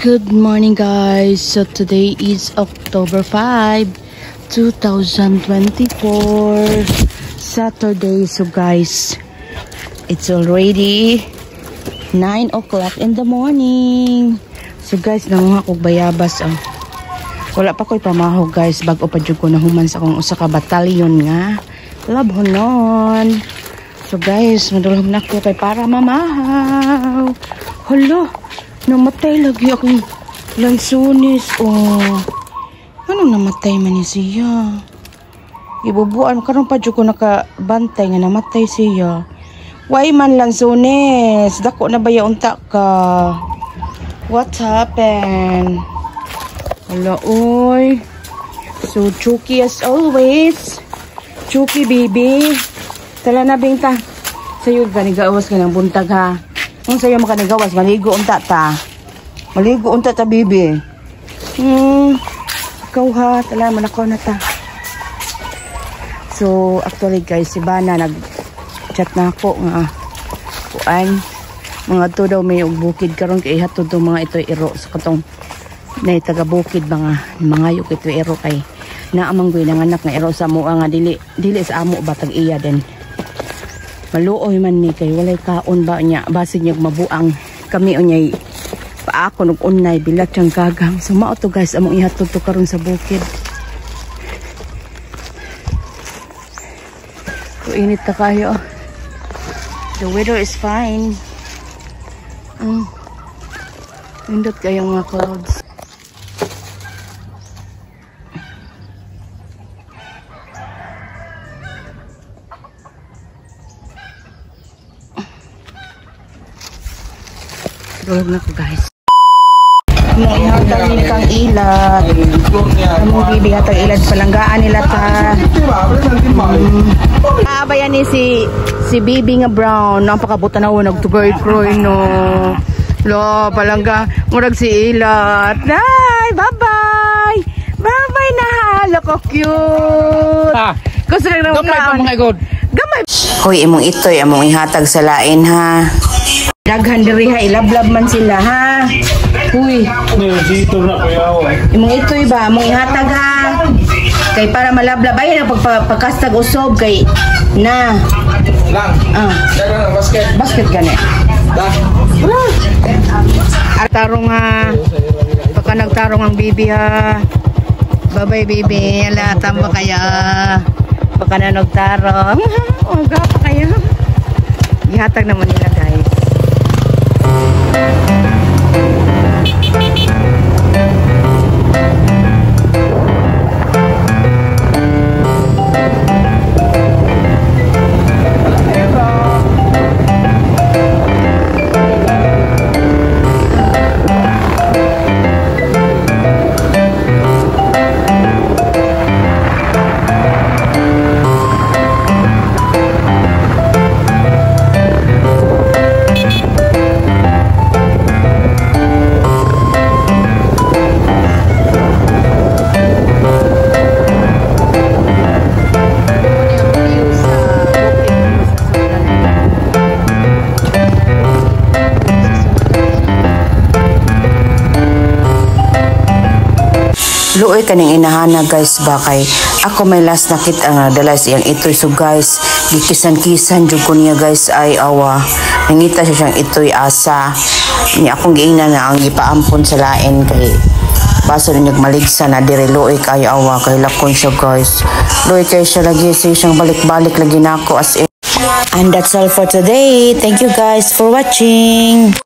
Good morning guys. So today is October 5, 2024, Saturday. So guys, it's already 9 o'clock in the morning. So guys, nanguha ko bayabas. Wala pa ko'y pamahog guys. Bago pa dyan ko nahuman sa akong usa ka batalyon nga labhonon. So guys, madulog na ko kay para mamahaw. Hala, namatay lagi akong lansunis. Oh, anong namatay man ni siya? Ibubuan karon pa jud ko nakabantay nga namatay siya. Why man lansunis? Dako na baya unta ka. What happened? Hala oy. So Chucky as always. Chucky baby. Tala na bingta. Sayo gani gawas ka ng buntag ha. Kung sa'yo makanigawas, maligo unta ta. Maligo unta ta, bibi. Ikaw ha, talaman ako na ta. So, actually guys, si Bana nag-chat na ako nga. Kuan, mga to daw may bukid karon kay hatod to mga ito iro sa katong na taga-bukid mga yuk ito iro kay naamang goy ng anak nga iro sa mua nga dili sa amo ba tag-iya din. Maluoy man ni kay walay kaon ba niya base niya mabuang kami unyay paako og unay bilat siyang gagang. So mao to guys among ihatod to karon sa bukid. So init ta kayo. The weather is fine. Indot kayong mga clouds. Tulog na ko guys. May hatag nila kang ilad. Among bibi hatag ilad palanggaan nila ta. Abayan ni si Bibi nga brown. Napakabutan na nag tuberculosis no. Lo palangga murag si ilad. Bye bye. Bye bye na halo ko cute. Gusto lang na mga god. Gamay. Hoy imong itoy among ihatag sa lain ha. Daghan diri ha, ilablab man sila ha. Uy. Dito na kuya. Imong itoy ba, mong ihatag ha. Kay para malablab ay na pagkastag usob kay na. Lang. Dagan ang basket. Basket gani. Da. Tarong ha. Pagka nagtarong ang bibi ha. Bye-bye bibi. Ala tamba kaya. Pagka na nagtarong. Uga pa kayo. Ihatag naman nila guys. Luoy kaning inahana guys ba kay ako may last nakita nga dalas iyang itoy. So guys, gikisan-kisan jud ko niya guys ay awa. Nangita siya siyang itoy asa. Ni akong giingnan na ang gipaampon sa lain kay baso niya maligsa na dire luoy kay awa kay lakon siya guys. Luoy kay siya lagi siyang balik-balik lagi nako as in. And that's all for today. Thank you guys for watching.